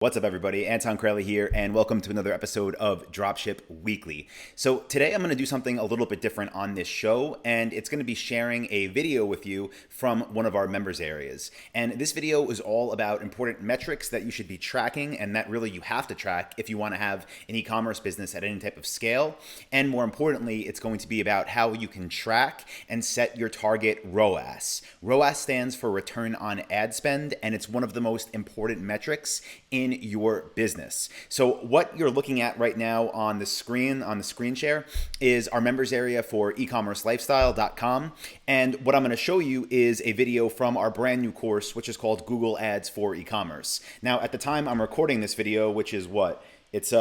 What's up, everybody? Anton Kraly here, and welcome to another episode of Dropship Weekly. So today I'm going to do something a little bit different on this show, and it's going to be sharing a video with you from one of our members areas. And this video is all about important metrics that you should be tracking and that really you have to track if you want to have an e-commerce business at any type of scale. And more importantly, it's going to be about how you can track and set your target ROAS. ROAS stands for return on ad spend, and it's one of the most important metrics in your business. So what you're looking at right now on the screen share is our members area for ecommercelifestyle.com. And what I'm going to show you is a video from our brand new course, which is called Google Ads for E-commerce. Now, at the time I'm recording this video, which is it's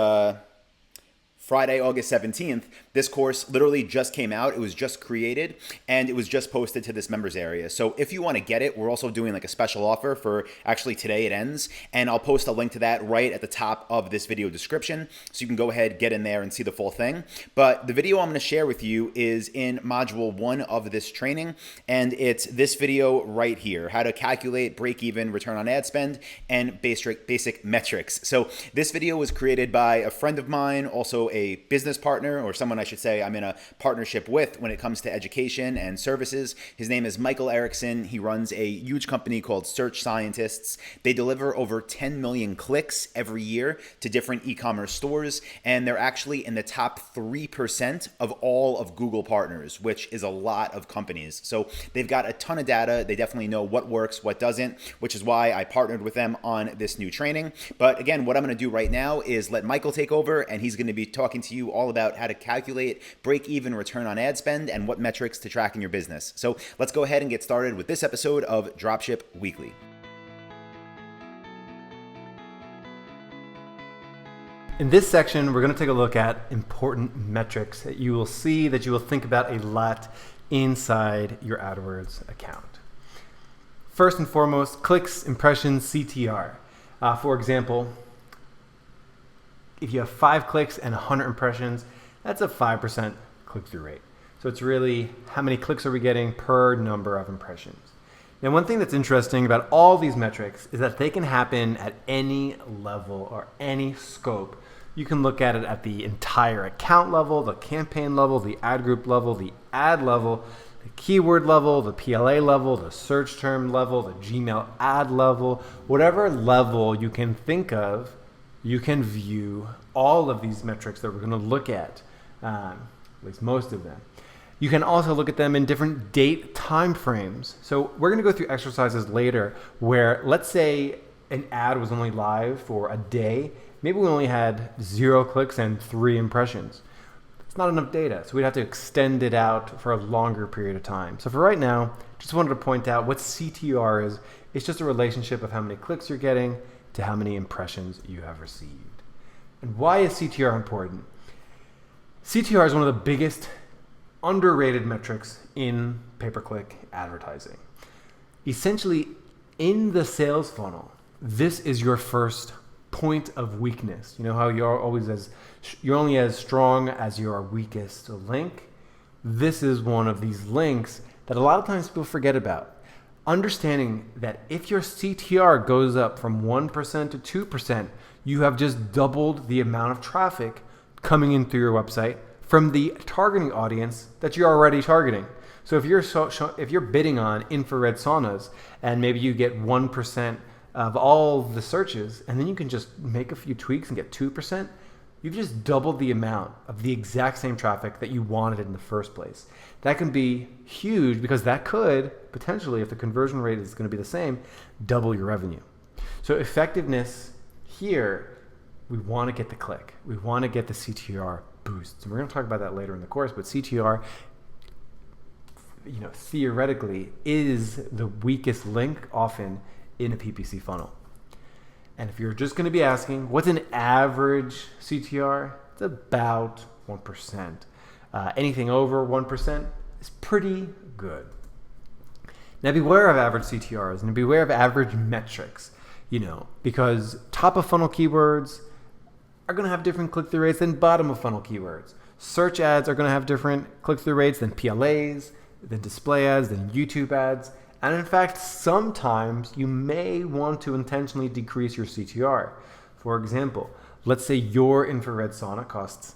Friday, August 17th, this course literally just came out. It was just created and it was just posted to this members area. So if you want to get it, we're also doing like a special offer for actually today it ends. And I'll post a link to that right at the top of this video description. So you can go ahead, get in there and see the full thing. But the video I'm going to share with you is in module 1 of this training. And it's this video right here, how to calculate break-even return on ad spend and basic metrics. So this video was created by a friend of mine, also a business partner, or someone I should say I'm in a partnership with when it comes to education and services. His name is Michael Erickson. He runs a huge company called Search Scientists. They deliver over 10 million clicks every year to different e-commerce stores, and they're actually in the top 3% of all of Google partners, which is a lot of companies. So they've got a ton of data. They definitely know what works, what doesn't, which is why I partnered with them on this new training. But again, what I'm going to do right now is let Michael take over, and he's going to be talking to you all about how to calculate break-even return on ad spend and what metrics to track in your business. So let's go ahead and get started with this episode of Dropship Weekly. In this section, we're going to take a look at important metrics that you will see, that you will think about a lot inside your AdWords account. First and foremost, clicks, impressions, CTR. For example, if you have 5 clicks and 100 impressions, that's a 5% click-through rate. So it's really how many clicks are we getting per number of impressions. Now, one thing that's interesting about all these metrics is that they can happen at any level or any scope. You can look at it at the entire account level, the campaign level, the ad group level, the ad level, the keyword level, the PLA level, the search term level, the Gmail ad level, whatever level you can think of. You can view all of these metrics that we're going to look at least most of them. You can also look at them in different date time frames. So we're going to go through exercises later where, let's say an ad was only live for a day. Maybe we only had 0 clicks and 3 impressions. It's not enough data, so we'd have to extend it out for a longer period of time. So for right now, just wanted to point out what CTR is. It's just a relationship of how many clicks you're getting to how many impressions you have received. And why is CTR important? CTR is one of the biggest underrated metrics in pay-per-click advertising. Essentially, in the sales funnel, this is your first point of weakness. You know how you're only as strong as your weakest link? This is one of these links that a lot of times people forget about. Understanding that if your CTR goes up from 1% to 2%, you have just doubled the amount of traffic coming in through your website from the targeting audience that you're already targeting. So if you're bidding on infrared saunas and maybe you get 1% of all the searches, and then you can just make a few tweaks and get 2%, you've just doubled the amount of the exact same traffic that you wanted in the first place. That can be huge because that could potentially, if the conversion rate is going to be the same, double your revenue. So effectiveness here, we want to get the click. We want to get the CTR boost. And we're going to talk about that later in the course, but CTR, theoretically is the weakest link often in a PPC funnel. And if you're just going to be asking, what's an average CTR? It's about 1%. Anything over 1% is pretty good. Now beware of average CTRs and beware of average metrics, because top of funnel keywords are going to have different click-through rates than bottom of funnel keywords. Search ads are going to have different click-through rates than PLAs, than display ads, than YouTube ads. And in fact, sometimes you may want to intentionally decrease your CTR. For example, let's say your infrared sauna costs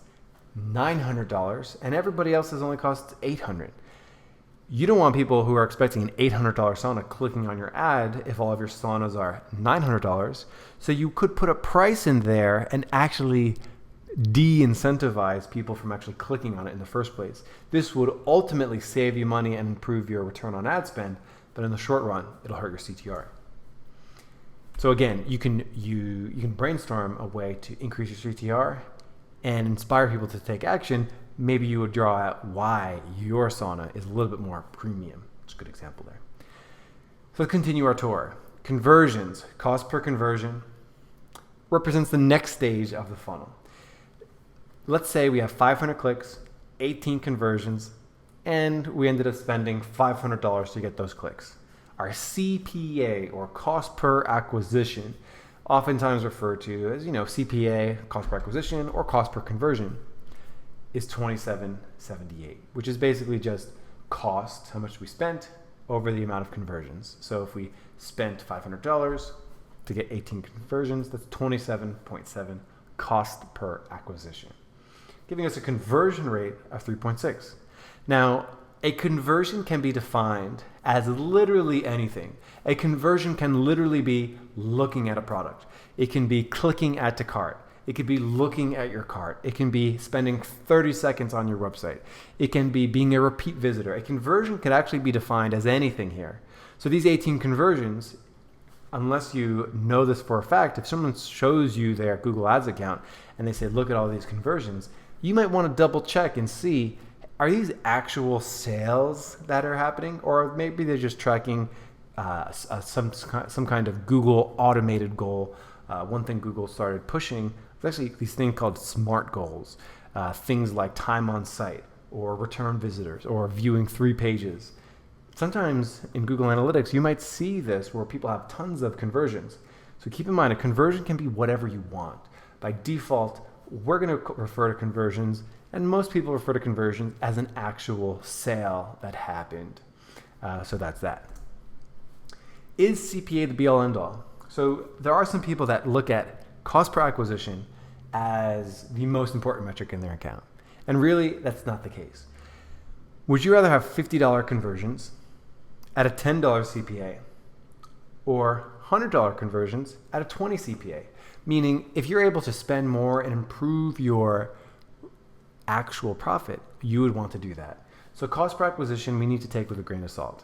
$900 and everybody else's only costs $800. You don't want people who are expecting an $800 sauna clicking on your ad if all of your saunas are $900. So you could put a price in there and actually de-incentivize people from actually clicking on it in the first place. This would ultimately save you money and improve your return on ad spend, but in the short run, it'll hurt your CTR. So again, you can brainstorm a way to increase your CTR and inspire people to take action. Maybe you would draw out why your sauna is a little bit more premium. It's a good example there. So let's continue our tour. Conversions, cost per conversion, represents the next stage of the funnel. Let's say we have 500 clicks, 18 conversions, and we ended up spending $500 to get those clicks. Our CPA, or cost per acquisition, oftentimes referred to as, CPA, cost per acquisition, or cost per conversion, is $27.78, which is basically just cost, how much we spent, over the amount of conversions. So if we spent $500 to get 18 conversions, that's 27.7 cost per acquisition, giving us a conversion rate of 3.6. Now, a conversion can be defined as literally anything. A conversion can literally be looking at a product. It can be clicking add to cart. It could be looking at your cart. It can be spending 30 seconds on your website. It can be being a repeat visitor. A conversion can actually be defined as anything here. So these 18 conversions, unless you know this for a fact, if someone shows you their Google Ads account and they say, look at all these conversions, you might want to double check and see, are these actual sales that are happening? Or maybe they're just tracking some kind of Google automated goal. One thing Google started pushing was actually these things called SMART goals. Things like time on site, or return visitors, or viewing 3 pages. Sometimes in Google Analytics, you might see this where people have tons of conversions. So keep in mind, a conversion can be whatever you want. By default, we're going to refer to conversions, and most people refer to conversions as an actual sale that happened. So that's that. Is CPA the be-all, end-all? So there are some people that look at cost per acquisition as the most important metric in their account. And really, that's not the case. Would you rather have $50 conversions at a $10 CPA or $100 conversions at a $20 CPA? Meaning, if you're able to spend more and improve your actual profit, you would want to do that. So cost per acquisition, we need to take with a grain of salt.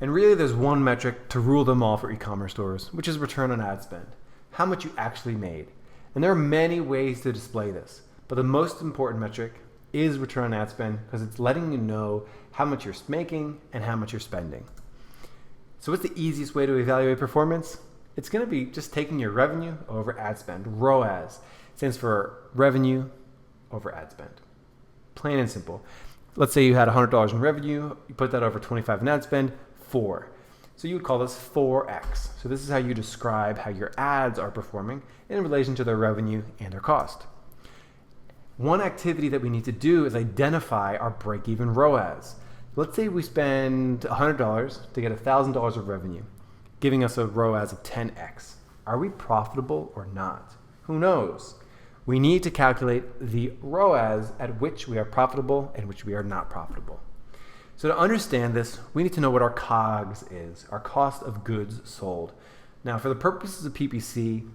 And really, there's one metric to rule them all for e-commerce stores, which is return on ad spend, how much you actually made. And there are many ways to display this, but the most important metric is return on ad spend, because it's letting you know how much you're making and how much you're spending. So what's the easiest way to evaluate performance? It's going to be just taking your revenue over ad spend. ROAS stands for revenue over ad spend. Plain and simple. Let's say you had $100 in revenue, you put that over 25 in ad spend, 4. So you would call this 4x. So this is how you describe how your ads are performing in relation to their revenue and their cost. One activity that we need to do is identify our break-even ROAS. Let's say we spend $100 to get $1,000 of revenue, giving us a ROAS of 10x. Are we profitable or not? Who knows? We need to calculate the ROAS at which we are profitable and which we are not profitable. So to understand this, we need to know what our COGS is, our cost of goods sold. Now, for the purposes of PPC,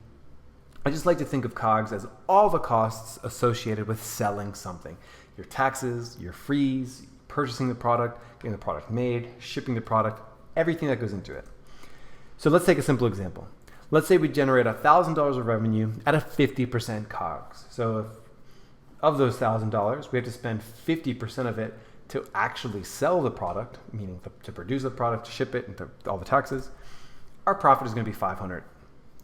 I just like to think of COGS as all the costs associated with selling something. Your taxes, your fees, purchasing the product, getting the product made, shipping the product, everything that goes into it. So let's take a simple example. Let's say we generate $1,000 of revenue at a 50% COGS. So if of those $1,000, we have to spend 50% of it to actually sell the product, meaning to produce the product, to ship it, and to all the taxes. Our profit is going to be $500.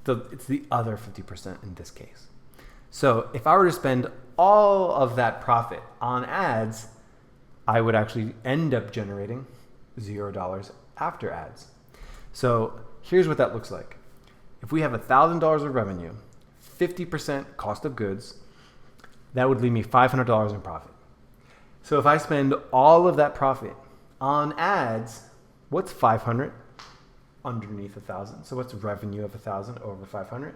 So it's the other 50% in this case. So if I were to spend all of that profit on ads, I would actually end up generating $0 after ads. So here's what that looks like. If we have $1,000 of revenue, 50% cost of goods, that would leave me $500 in profit. So if I spend all of that profit on ads, what's 500 underneath 1,000? So what's revenue of 1,000 over 500?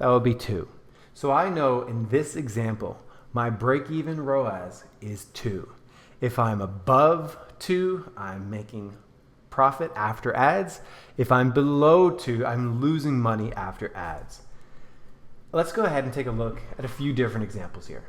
That would be 2. So I know in this example, my break-even ROAS is 2. If I'm above 2, I'm making profit after ads. If I'm below 2, I'm losing money after ads. Let's go ahead and take a look at a few different examples here.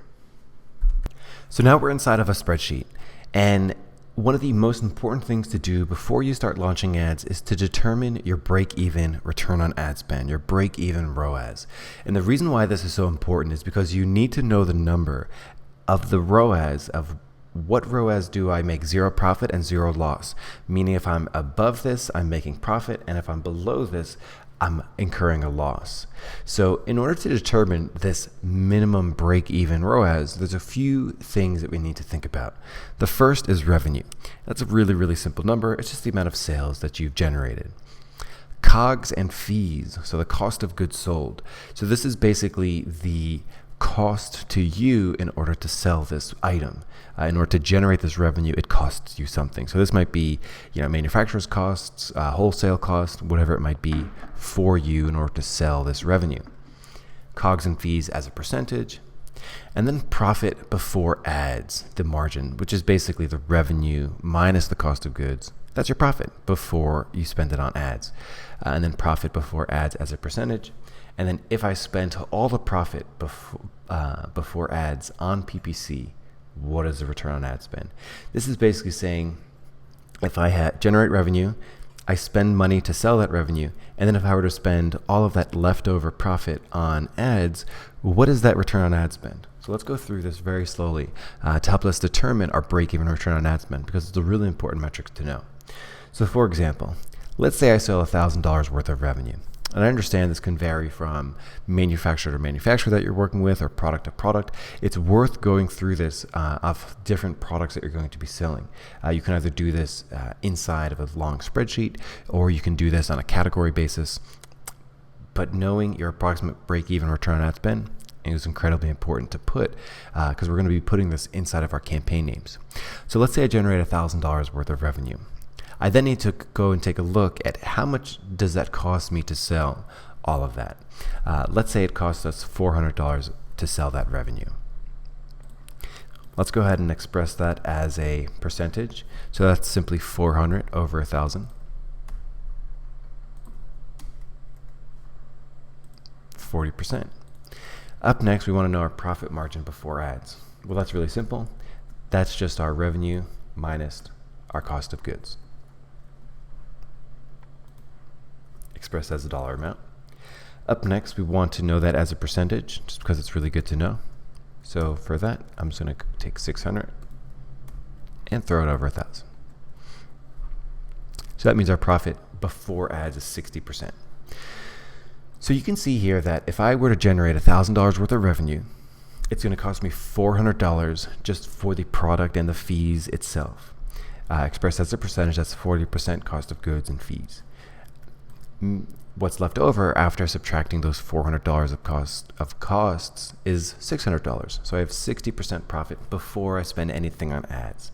So now we're inside of a spreadsheet, and one of the most important things to do before you start launching ads is to determine your break-even return on ad spend, your break-even ROAS. And the reason why this is so important is because you need to know the number of the ROAS of what ROAS do I make 0 profit and 0 loss? Meaning if I'm above this, I'm making profit, and if I'm below this, I'm incurring a loss. So in order to determine this minimum break-even ROAS, there's a few things that we need to think about. The first is revenue. That's a really, really simple number. It's just the amount of sales that you've generated. COGS and fees, so the cost of goods sold. So this is basically the cost to you in order to sell this item. In order to generate this revenue, it costs you something. So this might be, manufacturer's costs, wholesale costs, whatever it might be for you in order to sell this revenue. COGS and fees as a percentage, and then profit before ads, the margin, which is basically the revenue minus the cost of goods. That's your profit before you spend it on ads. And then profit before ads as a percentage. And then if I spent all the profit before ads on PPC, what is the return on ad spend? This is basically saying if I generate revenue, I spend money to sell that revenue, and then if I were to spend all of that leftover profit on ads, what is that return on ad spend? So let's go through this very slowly to help us determine our break-even return on ad spend, because it's a really important metric to know. So for example, let's say I sell $1,000 worth of revenue. And I understand this can vary from manufacturer to manufacturer that you're working with or product to product. It's worth going through this of different products that you're going to be selling. You can either do this inside of a long spreadsheet, or you can do this on a category basis. But knowing your approximate break-even return on ad spend is incredibly important to put because we're going to be putting this inside of our campaign names. So let's say I generate $1,000 worth of revenue. I then need to go and take a look at how much does that cost me to sell all of that. Let's say it costs us $400 to sell that revenue. Let's go ahead and express that as a percentage. So that's simply 400 over 1,000. 40%. Up next, we want to know our profit margin before ads. Well, that's really simple. That's just our revenue minus our cost of goods, expressed as a dollar amount. Up next, we want to know that as a percentage, just because it's really good to know. So for that, I'm just going to take 600 and throw it over 1,000. So that means our profit before ads is 60%. So you can see here that if I were to generate $1,000 worth of revenue, it's going to cost me $400 just for the product and the fees itself. Expressed as a percentage, that's 40% cost of goods and fees. What's left over after subtracting those $400 of costs is $600. So I have 60% profit before I spend anything on ads.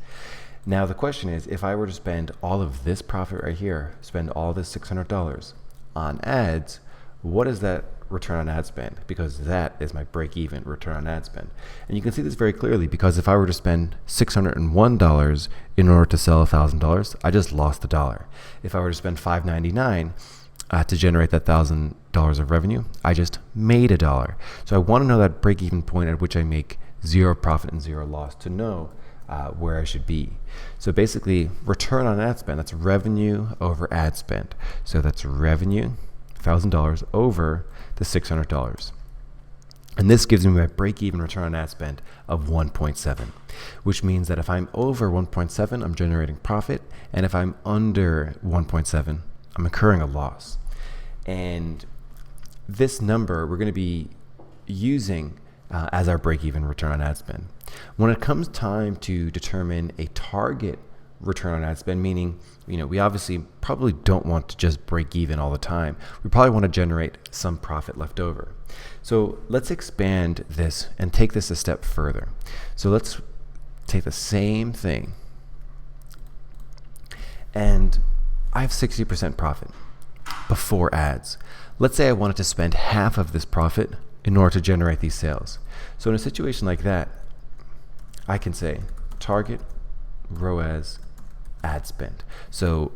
Now the question is, if I were to spend all of this profit right here, spend all this $600 on ads, what is that return on ad spend? Because that is my break-even return on ad spend. And you can see this very clearly because if I were to spend $601 in order to sell $1,000, I just lost $1. If I were to spend $599 to generate that $1,000 of revenue, I just made $1. So I want to know that break-even point at which I make 0 profit and 0 loss to know where I should be. So basically, return on ad spend, that's revenue over ad spend. So that's revenue, $1,000 over the $600. And this gives me my break-even return on ad spend of 1.7, which means that if I'm over 1.7, I'm generating profit, and if I'm under 1.7, I'm incurring a loss. And this number we're going to be using as our break-even return on ad spend. When it comes time to determine a target return on ad spend, meaning we obviously probably don't want to just break even all the time. We probably want to generate some profit left over. So let's expand this and take this a step further. So let's take the same thing, and I have 60% profit. before ads. Let's say I wanted to spend half of this profit in order to generate these sales. So in a situation like that, I can say target ROAS ad spend. So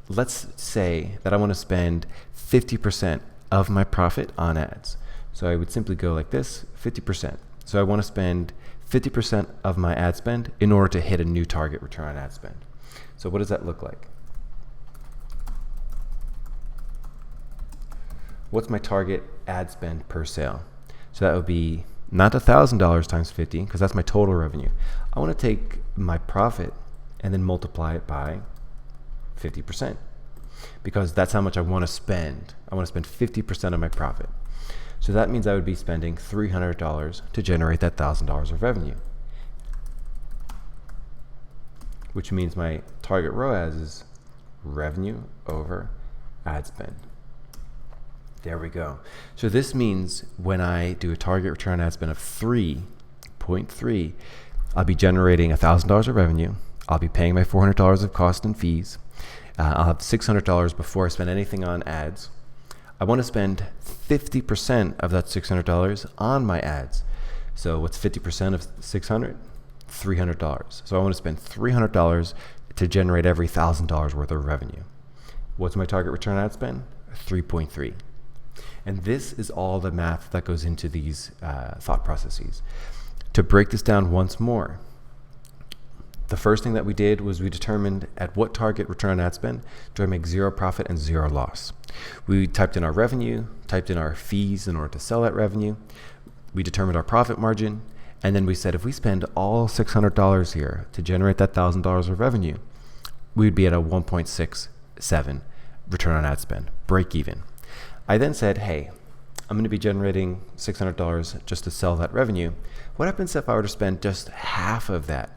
let's say that I want to spend 50% of my profit on ads. So I would simply go like this, 50%. So I want to spend 50% of my ad spend in order to hit a new target return on ad spend. So what does that look like? What's my target ad spend per sale? So that would be not $1,000 times 50, because that's my total revenue. I want to take my profit and then multiply it by 50%, because that's how much I want to spend. I want to spend 50% of my profit. So that means I would be spending $300 to generate that $1,000 of revenue, which means my target ROAS is revenue over ad spend. There we go. So this means when I do a target return on ad spend of 3.3, I'll be generating $1,000 of revenue. I'll be paying my $400 of cost and fees. I'll have $600 before I spend anything on ads. I want to spend 50% of that $600 on my ads. So what's 50% of $600? $300. So I want to spend $300 to generate every $1,000 worth of revenue. What's my target return on ad spend? 3.3. And this is all the math that goes into these thought processes. To break this down once more, the first thing that we did was we determined at what target return on ad spend do I make zero profit and zero loss. We typed in our revenue, typed in our fees in order to sell that revenue. We determined our profit margin, and then we said if we spend all $600 here to generate that $1,000 of revenue, we would be at a 1.67 return on ad spend, break even. I then said, hey, I'm going to be generating $600 just to sell that revenue. What happens if I were to spend just half of that?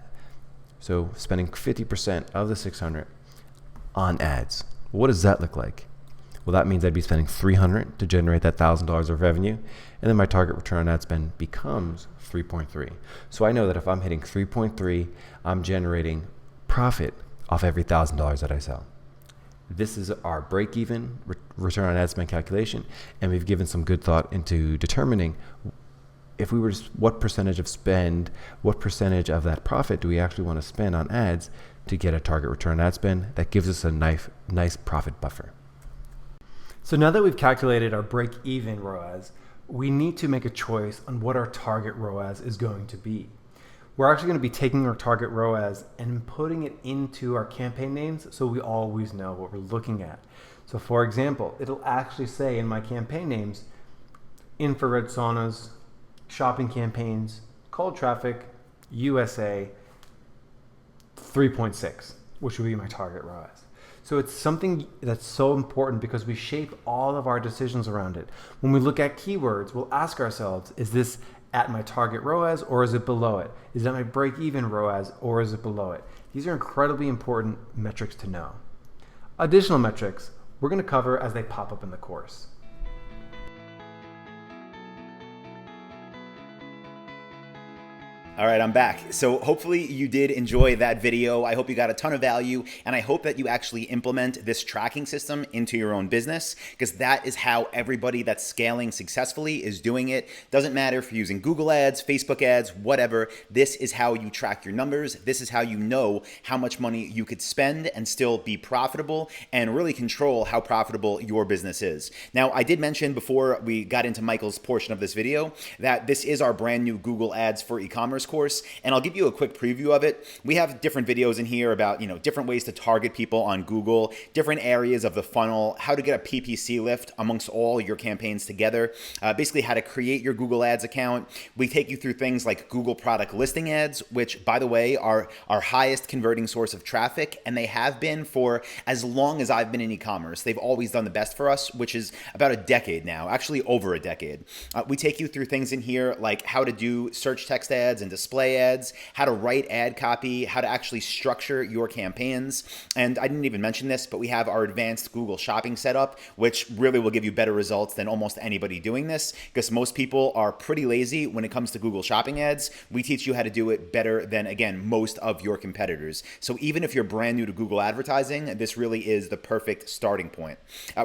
So spending 50% of the 600 on ads. What does that look like? Well, that means I'd be spending $300 to generate that $1,000 of revenue, and then my target return on ad spend becomes 3.3. So I know that if I'm hitting 3.3, I'm generating profit off every $1,000 that I sell. This is our break-even return on ad spend calculation, and we've given some good thought into determining if we were what percentage of spend, what percentage of that profit do we actually want to spend on ads to get a target return on ad spend that gives us a nice profit buffer. So now that we've calculated our break-even ROAS, we need to make a choice on what our target ROAS is going to be. We're actually going to be taking our target ROAS and putting it into our campaign names so we always know what we're looking at. So for example, it'll actually say in my campaign names, infrared saunas, shopping campaigns, cold traffic, USA, 3.6, which would be my target ROAS. So it's something that's so important because we shape all of our decisions around it. When we look at keywords, we'll ask ourselves, is this at my target ROAS or is it below it? Is that my break-even ROAS or is it below it? These are incredibly important metrics to know. Additional metrics we're going to cover as they pop up in the course. All right, I'm back. So hopefully you did enjoy that video. I hope you got a ton of value, and I hope that you actually implement this tracking system into your own business, because that is how everybody that's scaling successfully is doing it. Doesn't matter if you're using Google ads, Facebook ads, whatever. This is how you track your numbers. This is how you know how much money you could spend and still be profitable and really control how profitable your business is. Now, I did mention before we got into Michael's portion of this video that this is our brand new Google Ads for e-commerce course, and I'll give you a quick preview of it. We have different videos in here about, different ways to target people on Google, different areas of the funnel, how to get a PPC lift amongst all your campaigns together, basically how to create your Google Ads account. We take you through things like Google product listing ads, which, by the way, are our highest converting source of traffic, and they have been for as long as I've been in e-commerce. They've always done the best for us, which is about a decade now, actually over a decade. We take you through things in here like how to do search text ads and display ads, how to write ad copy, how to actually structure your campaigns. And I didn't even mention this, but we have our advanced Google Shopping setup, which really will give you better results than almost anybody doing this, because most people are pretty lazy when it comes to Google Shopping ads. We teach you how to do it better than, again, most of your competitors. So even if you're brand new to Google advertising, this really is the perfect starting point.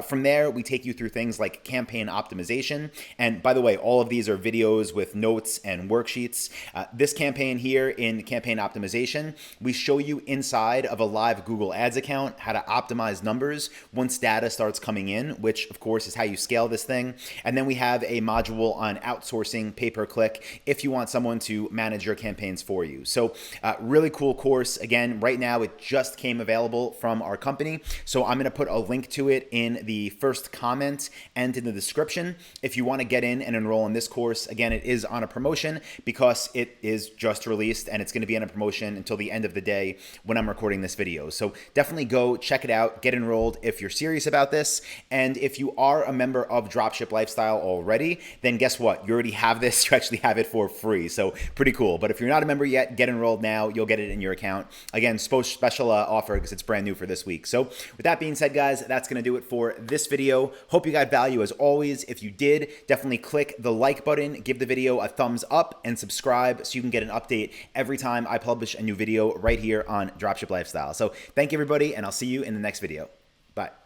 From there, we take you through things like campaign optimization. And by the way, all of these are videos with notes and worksheets. This campaign here in campaign optimization, we show you inside of a live Google Ads account how to optimize numbers once data starts coming in, which of course is how you scale this thing. And then we have a module on outsourcing pay-per-click if you want someone to manage your campaigns for you. So really cool course. Again, right now it just came available from our company. So I'm going to put a link to it in the first comment and in the description. If you want to get in and enroll in this course, again, it is on a promotion because it is just released and it's going to be on a promotion until the end of the day when I'm recording this video. So definitely go check it out, get enrolled if you're serious about this. And if you are a member of Dropship Lifestyle already, then guess what? You already have this. You actually have it for free. So pretty cool. But if you're not a member yet, get enrolled now. You'll get it in your account. Again, special offer because it's brand new for this week. So with that being said, guys, that's going to do it for this video. Hope you got value as always. If you did, definitely click the like button, give the video a thumbs up, and subscribe so you can get an update every time I publish a new video right here on Dropship Lifestyle. So thank you, everybody, and I'll see you in the next video. Bye.